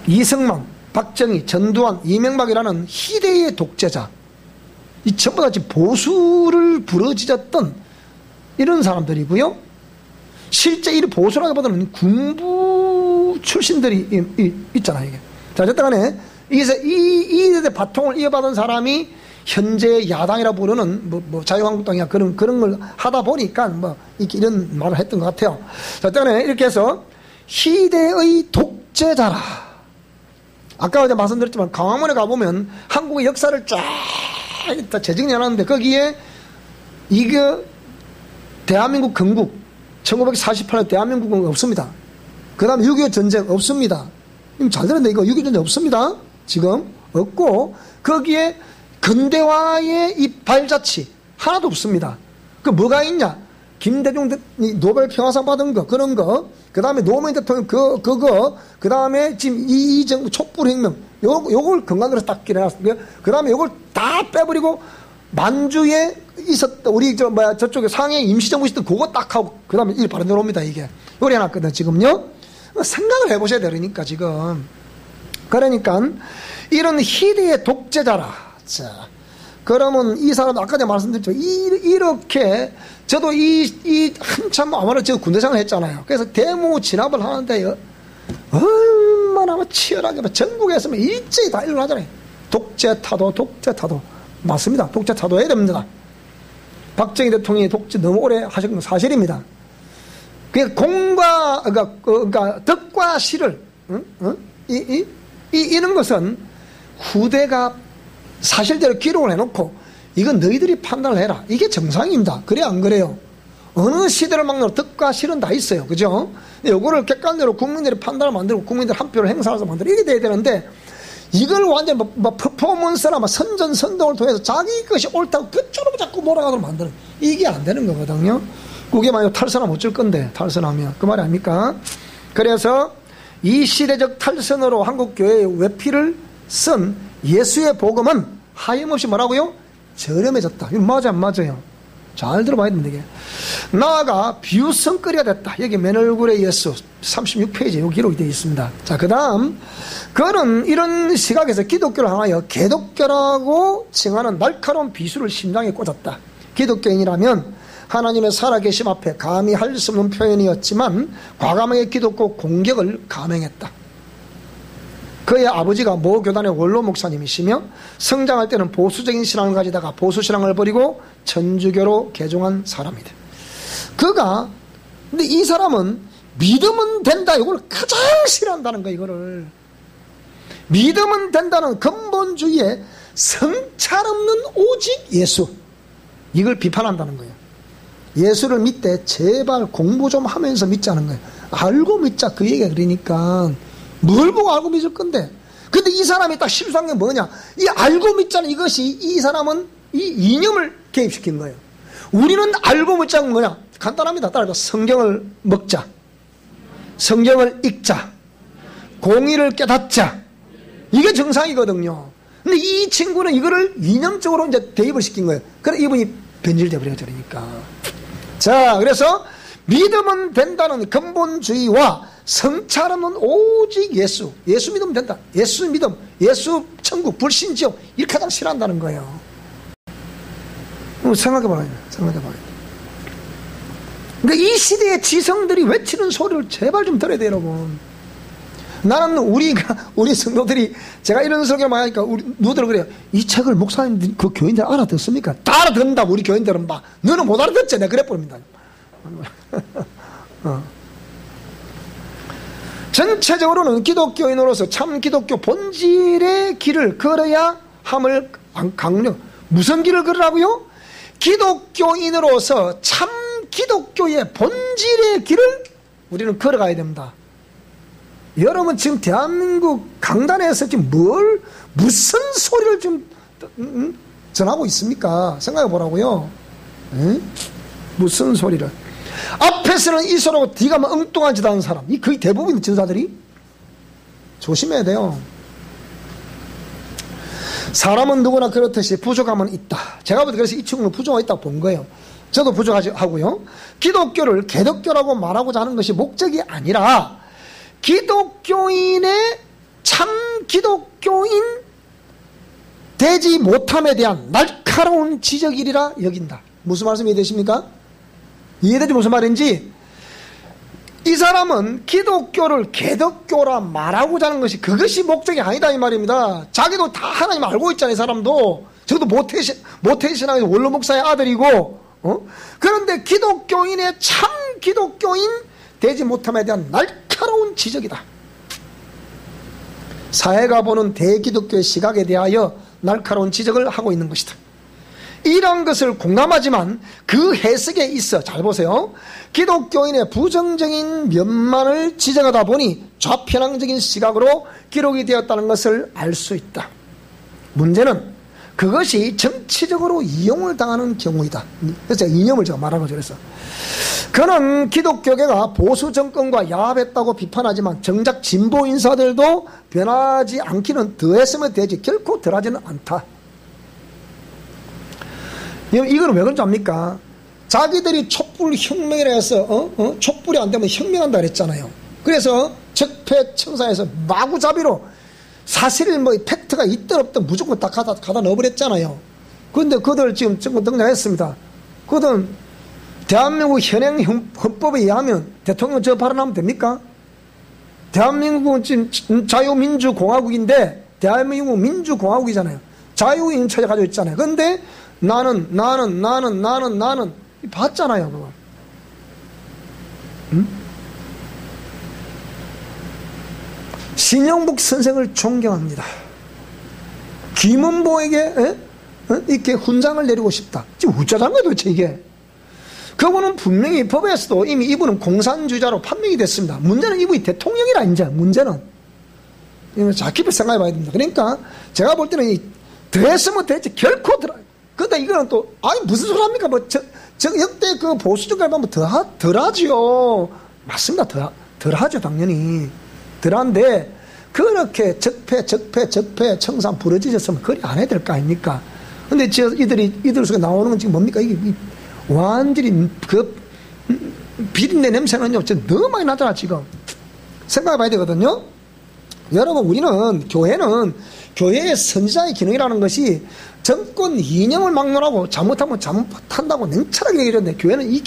이승만, 박정희, 전두환, 이명박이라는 희대의 독재자, 이 전부 다 보수를 부러지졌던 이런 사람들이고요. 실제 이 보수라기보다는 군부 출신들이 있잖아요. 이게. 자, 어쨌든 간에 이 바통을 이어받은 사람이 현재 야당이라 부르는 자유한국당이야 그런 걸 하다 보니까 이런 말을 했던 것 같아요. 자, 어쨌든 간에 이렇게 해서 희대의 독재자라. 아까 말씀드렸지만 강화문에 가보면 한국의 역사를 쫙 재정리해놨는데 거기에 이게 대한민국 건국 1948년 대한민국은 없습니다. 그 다음에 6.25 전쟁 없습니다. 잘 들었는데 이거 6.25 전쟁 없습니다. 지금 없고 거기에 근대화의 이 발자취 하나도 없습니다. 그 뭐가 있냐? 김대중 노벨 평화상 받은 거, 그런 거, 그 다음에 노무현 대통령 그거, 그 다음에 지금 이 정부 촛불혁명, 요걸 건강으로 딱 기려놨습니다. 그 다음에 요걸 다 빼버리고 만주에 있었던 저쪽에 상해 임시정부 있었던 그거 딱 하고 그 다음에 일 바로 내려옵니다. 이게 요리 해놨거든 지금요. 생각을 해보셔야 되니까 지금. 그러니까 이런 희대의 독재자라. 자, 그러면 이 사람 아까 제가 말씀드렸죠. 이렇게 저도 한참 아마도 제가 군대 생활을 했잖아요. 그래서 대무 진압을 하는데요, 얼마나 치열하게 전국에서 일제히 다 일어나잖아요. 독재 타도 맞습니다. 독재 타도 해야 됩니다. 박정희 대통령이 독재 너무 오래 하신 건 사실입니다. 그러니까 덕과 실을 이런 것은 후대가 사실대로 기록을 해놓고 이건 너희들이 판단을 해라. 이게 정상입니다. 그래 안 그래요? 어느 시대를 막론하고 덕과 실은 다 있어요. 그죠? 요거를 객관적으로 국민들이 판단을 만들고 국민들 한 표를 행사해서 만들고 이게 돼야 되는데 이걸 완전히 퍼포먼스나 선전선동을 통해서 자기 것이 옳다고 그쪽으로 자꾸 몰아가도록 만드는, 이게 안 되는 거거든요. 그게 만약 탈선하면 어쩔 건데, 탈선하면. 그 말이 아닙니까? 그래서 이 시대적 탈선으로 한국교회의 외피를 쓴 예수의 복음은 하염없이 뭐라고요? 저렴해졌다. 이거 맞아, 안 맞아요? 잘 들어봐야 됩니다, 이게. 나아가 비유성거리가 됐다. 여기 맨 얼굴의 예수 36페이지에 여기 기록이 되어 있습니다. 자, 그 다음, 그는 이런 시각에서 기독교를 향하여 개독교라고 칭하는 날카로운 비수를 심장에 꽂았다. 기독교인이라면 하나님의 살아계심 앞에 감히 할 수 없는 표현이었지만 과감하게 기독교 공격을 감행했다. 그의 아버지가 모 교단의 원로 목사님이시며 성장할 때는 보수적인 신앙을 가지다가 보수신앙을 버리고 천주교로 개종한 사람이다. 근데 이 사람은 믿으면 된다, 이걸 가장 싫어한다는 거야. 이거를 믿으면 된다는 근본주의의 성찰 없는 오직 예수, 이걸 비판한다는 거예요. 예수를 믿되 제발 공부 좀 하면서 믿자는 거예요. 알고 믿자, 그 얘기가. 그러니까 뭘 보고 알고 믿을 건데? 근데 이 사람이 딱 실수한 게 뭐냐? 이 알고 믿자는 이것이 이 사람은 이 이념을 개입시킨 거예요. 우리는 알고 믿자는 뭐냐? 간단합니다. 따라서 성경을 먹자. 성경을 읽자. 공의를 깨닫자. 이게 정상이거든요. 근데 이 친구는 이거를 이념적으로 이제 대입을 시킨 거예요. 그래 이분이 변질돼 버려져 버리니까. 자, 그래서 믿으면 된다는 근본주의와 성찰은 오직 예수. 예수 믿으면 된다. 예수 믿음, 예수 천국, 불신지옥 이렇게 가장 싫어한다는 거예요. 생각해봐요. 생각해봐요. 그러니까 이 시대의 지성들이 외치는 소리를 제발 좀 들어야 돼요, 여러분. 나는 우리 성도들이 제가 이런 설교 많이 하니까 우리 누구들 그래요. 이 책을 목사님들 그 교인들 알아듣습니까? 다 알아듣는다고 우리 교인들은 막. 너는 못 알아듣지? 내가 그래 버립니다. 전체적으로는 기독교인으로서 참 기독교 본질의 길을 걸어야 함을 강력. 무슨 길을 걸으라고요? 기독교인으로서 참 기독교의 본질의 길을 우리는 걸어가야 됩니다. 여러분 지금 대한민국 강단에서 지금 무슨 소리를 좀 전하고 있습니까? 생각해 보라고요. 무슨 소리를. 앞에서는 이소라고 뒤가 막 엉뚱한 짓 하는 사람, 이 거의 대부분 전사들이 조심해야 돼요. 사람은 누구나 그렇듯이 부족함은 있다. 제가 볼 때 그래서 이 친구는 부족함이 있다고 본 거예요. 저도 부족하고요. 기독교를 개독교라고 말하고자 하는 것이 목적이 아니라 기독교인의 참 기독교인 되지 못함에 대한 날카로운 지적이라 여긴다. 무슨 말씀이 되십니까? 이해되지 무슨 말인지? 이 사람은 기독교를 개독교라 말하고자 하는 것이 그것이 목적이 아니다 이 말입니다. 자기도 다 하나님 알고 있잖아요. 이 사람도. 저도 모태신앙에서 원로 목사의 아들이고 그런데 기독교인의 참 기독교인 되지 못함에 대한 날카로운 지적이다. 사회가 보는 대기독교의 시각에 대하여 날카로운 지적을 하고 있는 것이다. 이런 것을 공감하지만 그 해석에 있어 잘 보세요. 기독교인의 부정적인 면만을 지적하다 보니 좌편향적인 시각으로 기록이 되었다는 것을 알 수 있다. 문제는 그것이 정치적으로 이용을 당하는 경우이다. 그래서 이념을 제가 말한 거죠. 그래서 그는 기독교계가 보수 정권과 야합했다고 비판하지만 정작 진보 인사들도 변하지 않기는 더했으면 되지 결코 덜하지는 않다. 이거는 왜 그런지 압니까? 자기들이 촛불 혁명이라 해서 촛불이 안 되면 혁명한다 그랬잖아요. 그래서 적폐청산에서 마구잡이로 사실 뭐 팩트가 있든 없든 무조건 다 가다 넣어버렸잖아요. 그런데 그들 지금 정권 등장했습니다. 그들은 대한민국 현행 헌법에 의하면 대통령 저 발언하면 됩니까? 대한민국은 지금 자유민주공화국인데 대한민국 민주공화국이잖아요. 자유인 체제 가지고 있잖아요. 그런데 나는 봤잖아요 그거. 신영복 선생을 존경합니다. 김은보에게 이렇게 훈장을 내리고 싶다. 지금 어쩌자는 거야 도대체 이게. 그분은 분명히 법에서도 이미 이분은 공산주의자로 판명이 됐습니다. 문제는 이분이 대통령이라 이제 문제는 자 깊이 생각해 봐야 됩니다. 그러니까 제가 볼 때는 더했으면 됐지 결코 덜. 근데 이거는 또 아니 무슨 소리 합니까? 뭐 저 역대 그 보수적 갈바면 덜하죠. 맞습니다. 덜하죠 당연히. 덜한데 그렇게 적폐 청산 부러지셨으면 그리 안 해야 될 거 아닙니까? 근데 이들 속에 나오는 건 지금 뭡니까? 이게 완전히 그 비린내 냄새는요 너무 많이 나잖아 지금. 생각해 봐야 되거든요. 여러분 우리는 교회의 선지자의 기능이라는 것이 정권 이념을 막론하고 잘못하면 잘못한다고 냉철하게 얘기했는데 교회는 이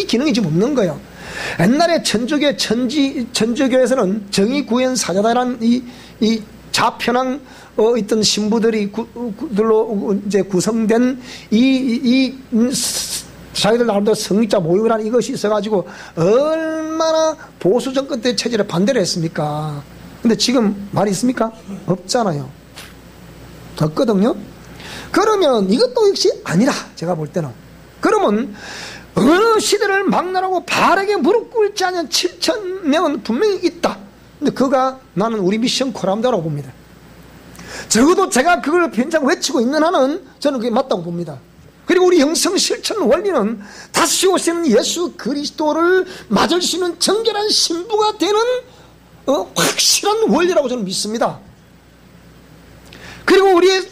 기능이 지금 없는 거예요. 옛날에 천주교에서는 정의구현 사자단이라는 이 좌편향 있던 신부들이 들로 이제 구성된 자기들 나름대로 성직자 모임이라는 이것이 있어가지고 얼마나 보수 정권 때 체제를 반대를 했습니까? 근데 지금 말이 있습니까? 없잖아요. 없거든요. 그러면 이것도 역시 아니라 제가 볼 때는 그러면 어느 시대를 막론하고 바르게 무릎 꿇지 않은 7,000명은 분명히 있다. 근데 그가 나는 우리 미션 코람다라고 봅니다. 적어도 제가 그걸 변장 외치고 있는 한은 저는 그게 맞다고 봅니다. 그리고 우리 영성 실천 원리는 다시 오시는 예수 그리스도를 맞을 수 있는 정결한 신부가 되는 확실한 원리라고 저는 믿습니다. 그리고 우리의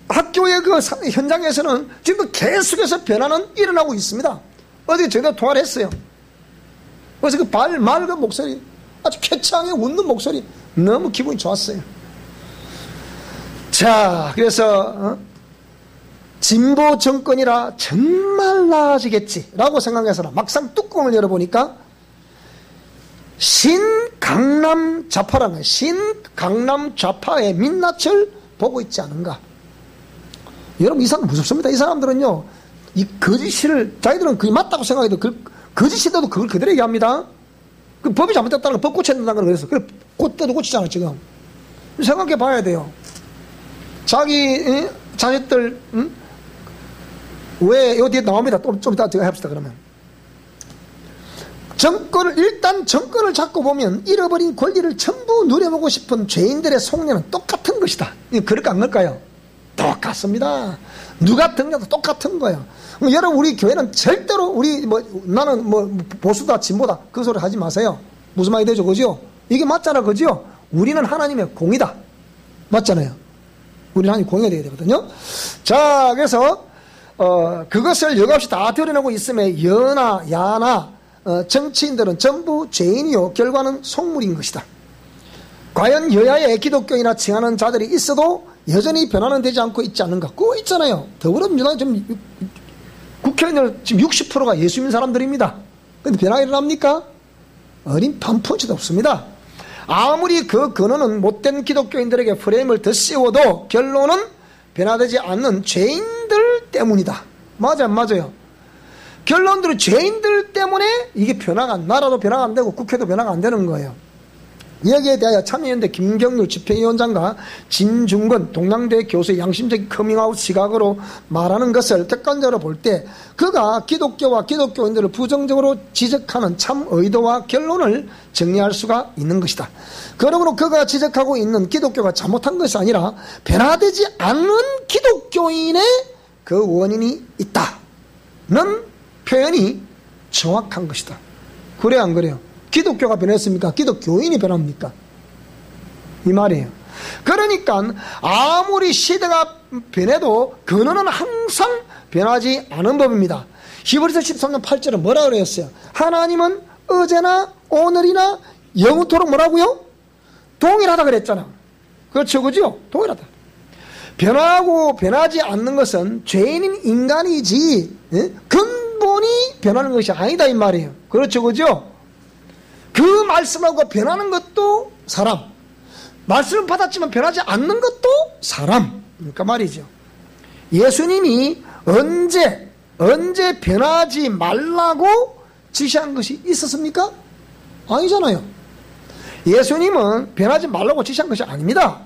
학교의 그 현장에서는 지금 계속해서 변화는 일어나고 있습니다. 어제 저희가 통화를 했어요. 그래서 그 맑은 목소리, 아주 쾌창하게 웃는 목소리, 너무 기분이 좋았어요. 자, 그래서 진보 정권이라 정말 나아지겠지라고 생각해서는 막상 뚜껑을 열어보니까 신강남 좌파라는 신강남 좌파의 민낯을 보고 있지 않은가. 여러분, 이 사람 무섭습니다. 이 사람들은요, 이 거짓을 자기들은 그게 맞다고 생각해도 거짓이라도 그걸 그대로 얘기합니다. 그 법이 잘못됐다는 거, 법 고쳐야 된다는 걸 그래서 그걸 그때도 고치잖아 지금. 생각해 봐야 돼요. 자기 자녀들 왜 여기 뒤에 나옵니다. 좀 이따 제가 해봅시다. 그러면 일단 정권을 잡고 보면 잃어버린 권리를 전부 누려보고 싶은 죄인들의 속내는 똑같은 것이다. 그럴까 안 그럴까요? 똑같습니다. 누가 등려도 똑같은 거예요. 여러분, 우리 교회는 절대로 나는 보수다 진보다 그 소리 하지 마세요. 무슨 말이 되죠? 그죠? 이게 맞잖아. 그죠? 우리는 하나님의 공이다. 맞잖아요. 우리는 하나님 공이 되어야 되거든요. 자, 그래서 그것을 여과없이 다 드러내고 있음에 여나 야나 정치인들은 전부 죄인이요 결과는 속물인 것이다. 과연 여야의 기독교인이나 칭하는 자들이 있어도 여전히 변화는 되지 않고 있지 않는가? 그거 있잖아요. 더불어민주당 지금 국회의원들 지금 60%가 예수 믿는 사람들입니다. 근데 변화가 일어납니까? 어린 반푼치도 없습니다. 아무리 그 근원은 못된 기독교인들에게 프레임을 더 씌워도 결론은 변화되지 않는 죄인들 때문이다. 맞아요. 결론들은 죄인들 때문에 이게 나라도 변화가 안 되고 국회도 변화가 안 되는 거예요. 여기에 대하여 참여연대 김경률 집행위원장과 진중권 동양대 교수의 양심적 커밍아웃 시각으로 말하는 것을 객관적으로 볼 때 그가 기독교와 기독교인들을 부정적으로 지적하는 참 의도와 결론을 정리할 수가 있는 것이다. 그러므로 그가 지적하고 있는 기독교가 잘못한 것이 아니라 변화되지 않는 기독교인의 그 원인이 있다는 표현이 정확한 것이다. 그래요, 안 그래요? 기독교가 변했습니까? 기독교인이 변합니까? 이 말이에요. 그러니까 아무리 시대가 변해도 근원은 항상 변하지 않은 법입니다. 히브리서 13장 8절은 뭐라 그랬어요? 하나님은 어제나 오늘이나 영원토록 뭐라고요? 동일하다 그랬잖아. 그렇죠, 그죠? 동일하다. 변하고 변하지 않는 것은 죄인인 인간이지 근본이 변하는 것이 아니다 이 말이에요. 그렇죠, 그죠? 그 말씀하고 변하는 것도 사람, 말씀을 받았지만 변하지 않는 것도 사람. 그러니까 말이죠. 예수님이 언제 변하지 말라고 지시한 것이 있었습니까? 아니잖아요. 예수님은 변하지 말라고 지시한 것이 아닙니다.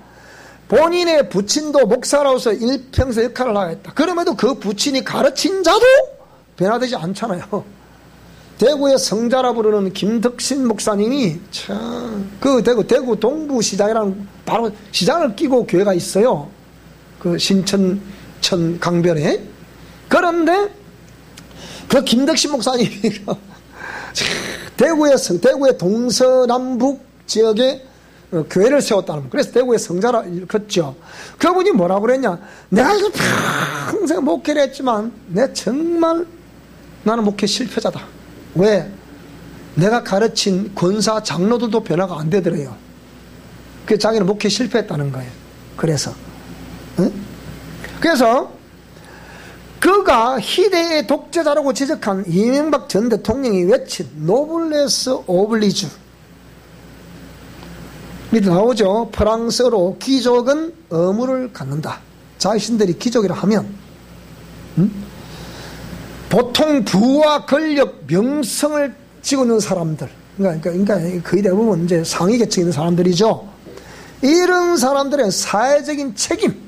본인의 부친도 목사로서 일평생 역할을 하겠다. 그럼에도 그 부친이 가르친 자도 변화되지 않잖아요. 대구의 성자라 부르는 김덕신 목사님이 그 대구 동부시장이라는 바로 시장을 끼고 교회가 있어요. 그 신천 강변에. 그런데 그 김덕신 목사님이 대구의 동서남북 지역에 교회를 세웠다는, 그래서 대구의 성자라 일컫죠. 그분이 뭐라고 그랬냐? 내가 이거 평생 목회를 했지만 나는 목회 실패자다. 왜? 내가 가르친 권사 장로들도 변화가 안 되더래요. 그 자기는 목회 실패했다는 거예요. 그래서 그가 희대의 독재자라고 지적한 이명박 전 대통령이 외친 노블레스 오블리주 밑에 나오죠. 프랑스어로 귀족은 의무를 갖는다. 자신들이 귀족이라 하면 보통 부와 권력, 명성을 쥐고 있는 사람들, 그러니까 거의 대부분 이제 상위 계층에 있는 사람들이죠. 이런 사람들의 사회적인 책임,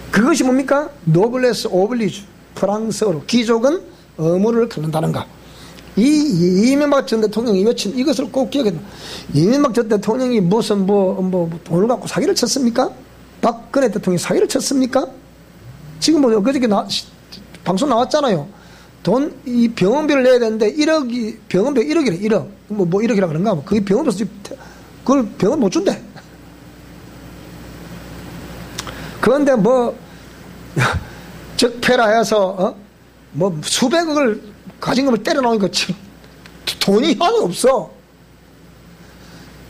그것이 뭡니까? 노블레스 오블리주, 프랑스어로 귀족은 의무를 갖는다는 것. 이명박 전 대통령이 외친 이것을 꼭 기억해야 됩니다. 이명박 전 대통령이 무슨 돈을 갖고 사기를 쳤습니까? 박근혜 대통령이 사기를 쳤습니까? 지금 그저께 방송 나왔잖아요. 이 병원비를 내야 되는데 1억이, 병원비 1억이래, 1억. 1억이라 그런가? 그게 병원비에서 그걸 병원 못 준대. 그런데 적폐라 해서, 수백억을 가진 것을 때려놓으니까 돈이 하나도 없어.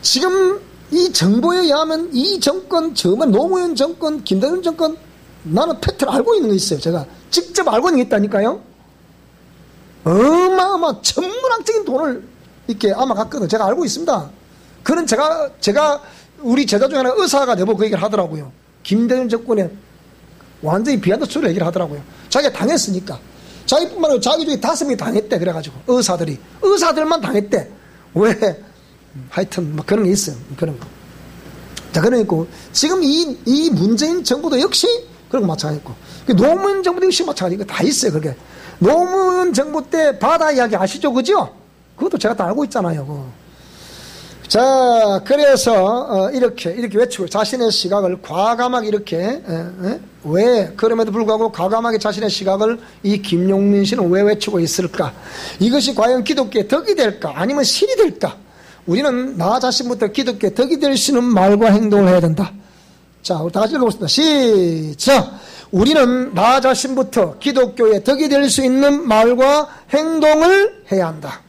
지금 이 정보에 의하면 이 정권, 정말 노무현 정권, 김대중 정권, 나는 팩트를 알고 있는 거 있어요. 제가 직접 알고 있는 게 있다니까요. 어마어마 천문학적인 돈을 이렇게 아마 갔거든요. 제가 알고 있습니다. 그는 제가 우리 제자 중에 하나 의사가 내보고 그 얘기를 하더라고요. 김대중 정권에 완전히 비한도 소리 얘기를 하더라고요. 자기가 당했으니까. 자기뿐만 아니라 자기 중에 5명이 당했대. 그래가지고 의사들만 당했대. 왜? 하여튼 그런 게 있어요. 그런 거. 자, 그러니까 지금 이 문재인 정부도 역시 그런 거 마찬가지고, 노무현 정부도 역시 마찬가지고 다 있어요. 그게 노무현 정부 때 바다 이야기 아시죠? 그죠? 그것도 제가 다 알고 있잖아요. 그거. 자, 그래서 이렇게 외치고 자신의 시각을 과감하게 이렇게 왜 그럼에도 불구하고 과감하게 자신의 시각을 이 김용민 씨는 왜 외치고 있을까? 이것이 과연 기독교의 덕이 될까? 아니면 실이 될까? 우리는 나 자신부터 기독교의 덕이 될 수 있는 말과 행동을 해야 된다. 자, 우리 다 같이 읽어보겠습니다. 시작! 우리는 나 자신부터 기독교의 덕이 될 수 있는 말과 행동을 해야 한다.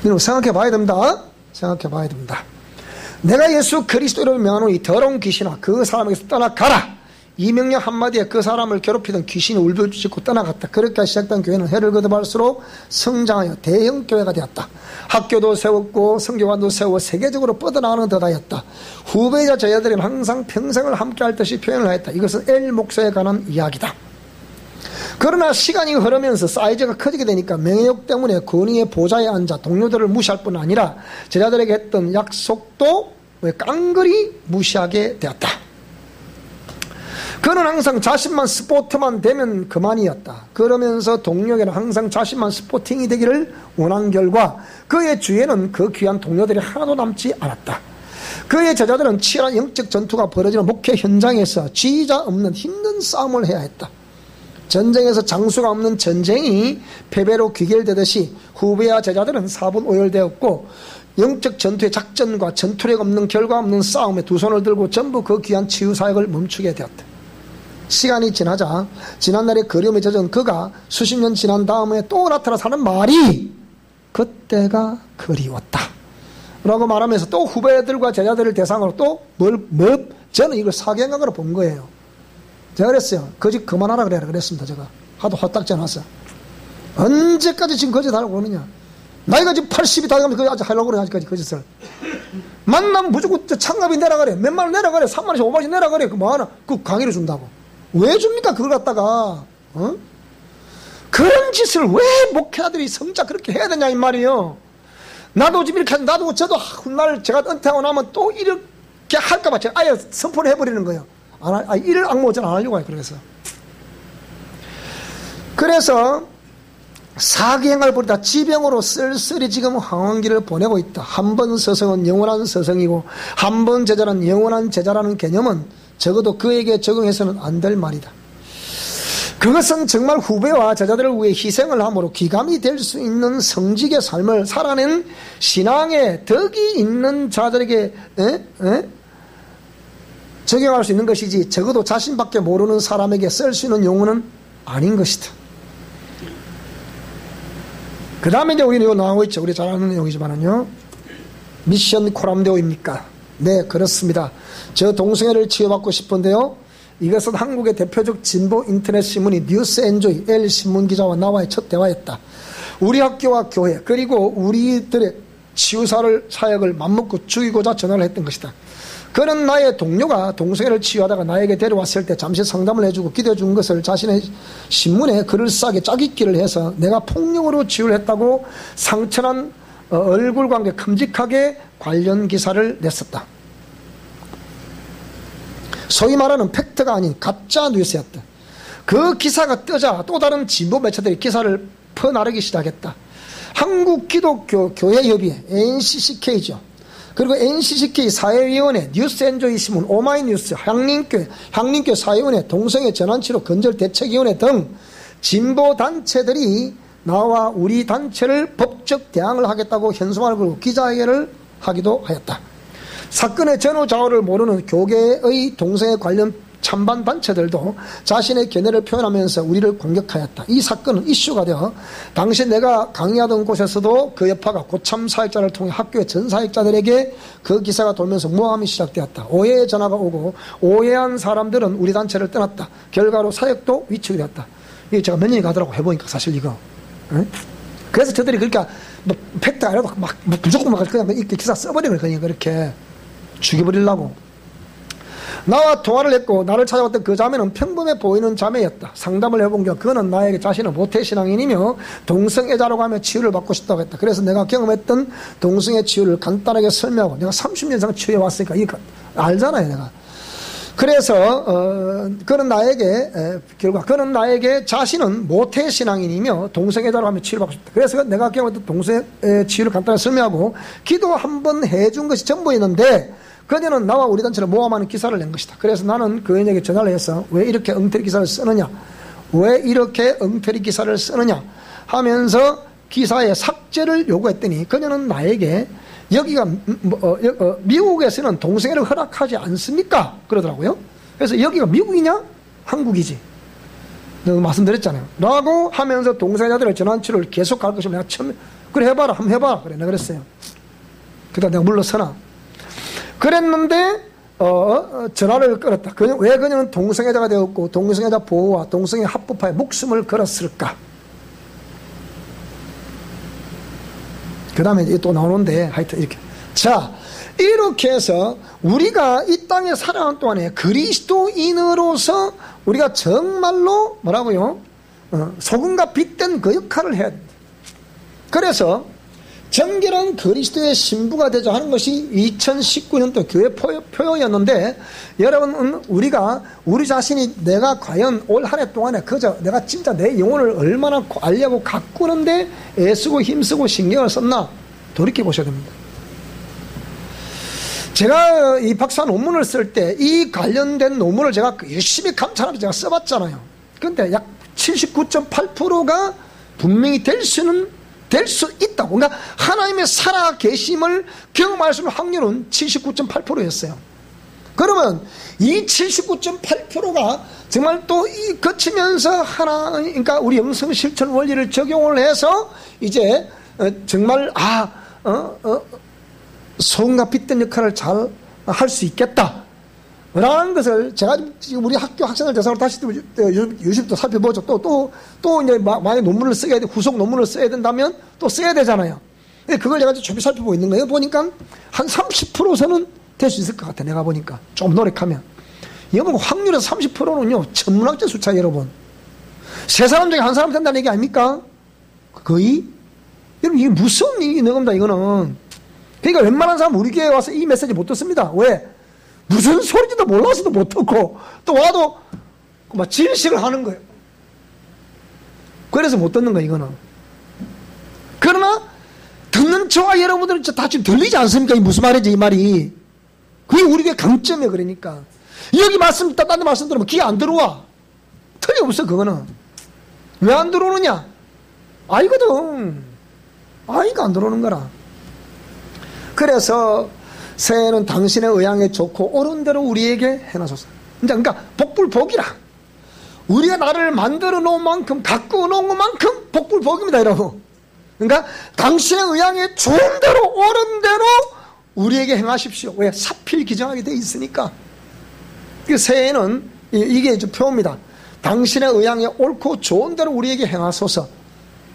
이거 생각해 봐야 됩니다. 생각해 봐야 됩니다. 내가 예수 그리스도를 명하노니 이 더러운 귀신아 그 사람에게서 떠나가라. 이 명령 한마디에 그 사람을 괴롭히던 귀신이 울부짖고 떠나갔다. 그렇게 시작된 교회는 해를 거듭할수록 성장하여 대형 교회가 되었다. 학교도 세웠고 성교관도 세워 세계적으로 뻗어나가는 듯하였다. 후배자 제자들은 항상 평생을 함께할 듯이 표현을 하였다. 이것은 엘 목사에 관한 이야기다. 그러나 시간이 흐르면서 사이즈가 커지게 되니까 명예욕 때문에 권위의 보좌에 앉아 동료들을 무시할 뿐 아니라 제자들에게 했던 약속도 깡그리 무시하게 되었다. 그는 항상 자신만 스포트만 되면 그만이었다. 그러면서 동료에게는 항상 자신만 스포팅이 되기를 원한 결과 그의 주위에는 그 귀한 동료들이 하나도 남지 않았다. 그의 제자들은 치열한 영적 전투가 벌어지는 목회 현장에서 지휘자 없는 힘든 싸움을 해야 했다. 전쟁에서 장수가 없는 전쟁이 패배로 귀결되듯이 후배와 제자들은 4분 오열되었고 영적 전투의 작전과 전투력 없는 결과 없는 싸움에 두 손을 들고 전부 그 귀한 치유사역을 멈추게 되었다. 시간이 지나자 지난날의 그리움에 젖은 그가 수십 년 지난 다음에 또 나타나서 하는 말이 그때가 그리웠다 라고 말하면서 또 후배들과 제자들을 대상으로 또 저는 이걸 사경각으로 본 거예요. 제가 그랬어요. 거짓 그만하라 그랬습니다. 제가 하도 화딱지 않았어. 언제까지 지금 거짓 하려고 그러느냐. 나이가 지금 80이 다 가면 아직 하려고 그래. 아직까지 거짓을 만나면 무조건 창갑이 내려가래. 몇만 원 내려가래. 3만원씩 5만원씩 내려가래. 그 뭐하나 그 강의를 준다고. 왜 줍니까 그걸 갖다가. 그런 짓을 왜 목회자들이 성자 그렇게 해야 되냐 이 말이에요. 나도 지금 이렇게 나도 저도 훗날 제가 은퇴하고 나면 또 이렇게 할까봐 제가 아예 선포를 해버리는 거예요. 이를 악모전 안 하려고 해요. 그래서 사기행을 벌이다 지병으로 쓸쓸히 지금 황혼기를 보내고 있다. 한 번 서성은 영원한 서성이고 한 번 제자는 영원한 제자라는 개념은 적어도 그에게 적용해서는 안 될 말이다. 그것은 정말 후배와 제자들을 위해 희생을 함으로 기감이 될 수 있는 성직의 삶을 살아낸 신앙의 덕이 있는 자들에게 적용할 수 있는 것이지 적어도 자신밖에 모르는 사람에게 쓸 수 있는 용어는 아닌 것이다. 그 다음에 이제 우리는 이거 나오고 있죠. 우리 잘 아는 내용이지만은요. 미션 코람데오입니까? 네, 그렇습니다. 저 동성애를 치유받고 싶은데요. 이것은 한국의 대표적 진보 인터넷 신문이 뉴스엔조이 L 신문기자와 나와의 첫 대화였다. 우리 학교와 교회 그리고 우리들의 사역을 맘먹고 죽이고자 전화를 했던 것이다. 그는 나의 동료가 동성애를 치유하다가 나에게 데려왔을 때 잠시 상담을 해주고 기도해 준 것을 자신의 신문에 글을 싸게 짜깁기를 해서 내가 폭력으로 치유를 했다고 상처난 얼굴 관계 큼직하게 관련 기사를 냈었다. 소위 말하는 팩트가 아닌 가짜 뉴스였다. 그 기사가 뜨자 또 다른 진보 매체들이 기사를 퍼나르기 시작했다. 한국기독교교회협의회 NCCK죠. 그리고 NCCK 사회위원회, 뉴스엔조이 신문, 오마이뉴스, 향림교회 사회위원회, 동성애 전환치료 건절대책위원회 등 진보 단체들이 나와 우리 단체를 법적 대항을 하겠다고 현수막을 걸고 기자회견을 하기도 하였다. 사건의 전후좌우를 모르는 교계의 동성애 관련 찬반 단체들도 자신의 견해를 표현하면서 우리를 공격하였다. 이 사건은 이슈가 되어 당시 내가 강의하던 곳에서도 그 여파가 고참 사역자를 통해 학교의 전 사역자들에게 그 기사가 돌면서 모함이 시작되었다. 오해의 전화가 오고 오해한 사람들은 우리 단체를 떠났다. 결과로 사역도 위축이 되었다. 이게 제가 몇 년이 가더라고 해보니까 사실 이거. 응? 그래서 저들이 그러니까 뭐 팩트 아니라도 막 무조건 막 그냥 이렇게 기사 써버리는 거니까 그렇게 죽여버리려고. 나와 통화를 했고 나를 찾아왔던 그 자매는 평범해 보이는 자매였다. 상담을 해본 결과 그는 나에게 자신은 모태신앙인이며 동성애자라고 하며 치유를 받고 싶다고 했다. 그래서 내가 경험했던 동성애 치유를 간단하게 설명하고 내가 30년 이상 치유해 왔으니까 이거 알잖아요 내가. 그래서 그는 나에게 자신은 모태신앙인이며 동성애자라고 하며 치유를 받고 싶다. 그래서 내가 경험했던 동성애 치유를 간단하게 설명하고 기도 한번 해준 것이 전부였는데 그녀는 나와 우리 단체를 모함하는 기사를 낸 것이다. 그래서 나는 그녀에게 전화를 해서 왜 이렇게 엉터리 기사를 쓰느냐, 왜 이렇게 엉터리 기사를 쓰느냐 하면서 기사의 삭제를 요구했더니 그녀는 나에게 여기가 미국에서는 동성애를 허락하지 않습니까? 그러더라고요. 그래서 여기가 미국이냐? 한국이지. 내가 말씀드렸잖아요. 라고 하면서 동성애자들의 전환치료를 계속 갈 것이면 내가 처음에 그래 해봐라, 한번 해봐. 그래 내가 그랬어요. 그러다 내가 물러서나. 그랬는데 전화를 끊었다. 왜 그녀는 동성애자가 되었고 동성애자 보호와 동성애 합법화에 목숨을 걸었을까? 그 다음에 또 나오는데 하여튼 이렇게. 자, 이렇게 해서 우리가 이 땅에 살아가는 동안에 그리스도인으로서 우리가 정말로 뭐라고요? 소금과 빛된 그 역할을 해야 됩니다. 그래서 정결한 그리스도의 신부가 되자 하는 것이 2019년도 교회 표현이었는데 여러분 우리 자신이 내가 과연 올 한 해 동안에 그저 내가 진짜 내 영혼을 얼마나 알려고 가꾸는데 애쓰고 힘쓰고 신경을 썼나 돌이켜 보셔야 됩니다. 제가 이 박사 논문을 쓸 때 이 관련된 논문을 제가 열심히 감찰하면서 제가 써봤잖아요. 그런데 약 79.8%가 분명히 될 수 있다고. 그러니까 하나님의 살아 계심을 경험할 수 있는 확률은 79.8%였어요. 그러면 이 79.8%가 정말 또 이 거치면서 그러니까 우리 영성 실천 원리를 적용을 해서 이제 정말 소금과 빛된 역할을 잘 할 수 있겠다. 라는 것을 제가 지금 우리 학교 학생들 대상으로 다시 요즘도 살펴보죠. 또 이제 만약 논문을 써야 돼, 후속 논문을 써야 된다면 또 써야 되잖아요. 근데 그걸 제가 좀 살펴보고 있는 거예요. 보니까 한 30%선은 될 수 있을 것 같아. 내가 보니까 좀 노력하면. 여러분 확률에서 30%는요 천문학적 숫자 여러분. 세 사람 중에 한 사람 된다는 얘기 아닙니까? 거의. 여러분 이게 무서운 얘기인 겁니다. 이거는. 그러니까 웬만한 사람 우리 교회에 와서 이 메시지 못 듣습니다. 왜? 무슨 소리인지도 몰라서도 못 듣고 또 와도 막 질식을 하는 거예요. 그래서 못 듣는 거야 이거는. 그러나 듣는 저와 여러분들은 다 지금 들리지 않습니까? 이 무슨 말인지 이 말이. 그게 우리 교회 강점이에요. 그러니까 여기 말씀 딴 데 말씀 들으면 귀에 안 들어와. 틀림없어 그거는. 왜 안 들어오느냐? 아이거든. 아이가 안 들어오는 거라. 그래서 새해는 당신의 의향에 좋고 옳은 대로 우리에게 해놔소서. 그러니까 복불복이라. 우리가 나를 만들어 놓은 만큼 가꾸어 놓은 것만큼 복불복입니다 여러분. 그러니까 당신의 의향에 좋은 대로 옳은 대로 우리에게 행하십시오. 왜? 사필 기정하게 돼 있으니까. 그 새해는 이게 이제 표입니다. 당신의 의향에 옳고 좋은 대로 우리에게 행하소서.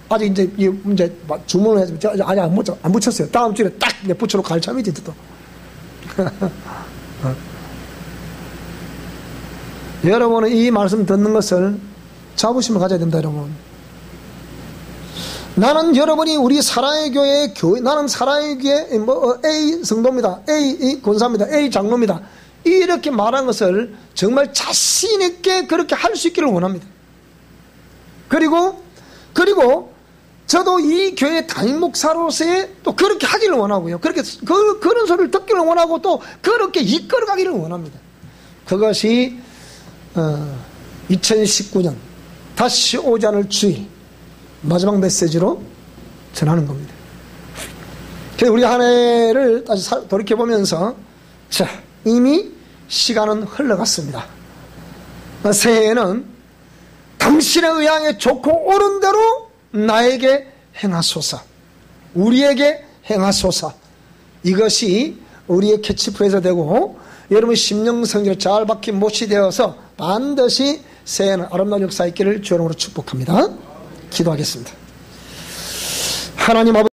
아직 이제 주문을 해서 아직 안 붙였어요. 다음 주에 딱 이제 붙여놓고 갈 참이지 또. 여러분은 이 말씀 듣는 것을 자부심을 가져야 됩니다. 여러분, 나는 여러분이 우리 사랑의 교회의 나는 사랑의 교회 A 성도입니다, A 권사입니다, A 장로입니다 이렇게 말한 것을 정말 자신 있게 그렇게 할 수 있기를 원합니다. 그리고 저도 이 교회 담임 목사로서의 또 그렇게 하기를 원하고요. 그렇게 그런 소리를 듣기를 원하고 또 그렇게 이끌어가기를 원합니다. 그것이 2019년 다시 오지 않을 주일 마지막 메시지로 전하는 겁니다. 그래서 우리 한 해를 다시 돌이켜보면서 자, 이미 시간은 흘러갔습니다. 새해에는 당신의 의향에 좋고 옳은 대로 나에게 행하소서, 우리에게 행하소서. 이것이 우리의 캐치프레이즈가 되고 여러분 심령성전에 잘 박힌 못이 되어서 반드시 새해에는 아름다운 역사 있기를 주님으로 축복합니다. 기도하겠습니다. 하나님 아버지,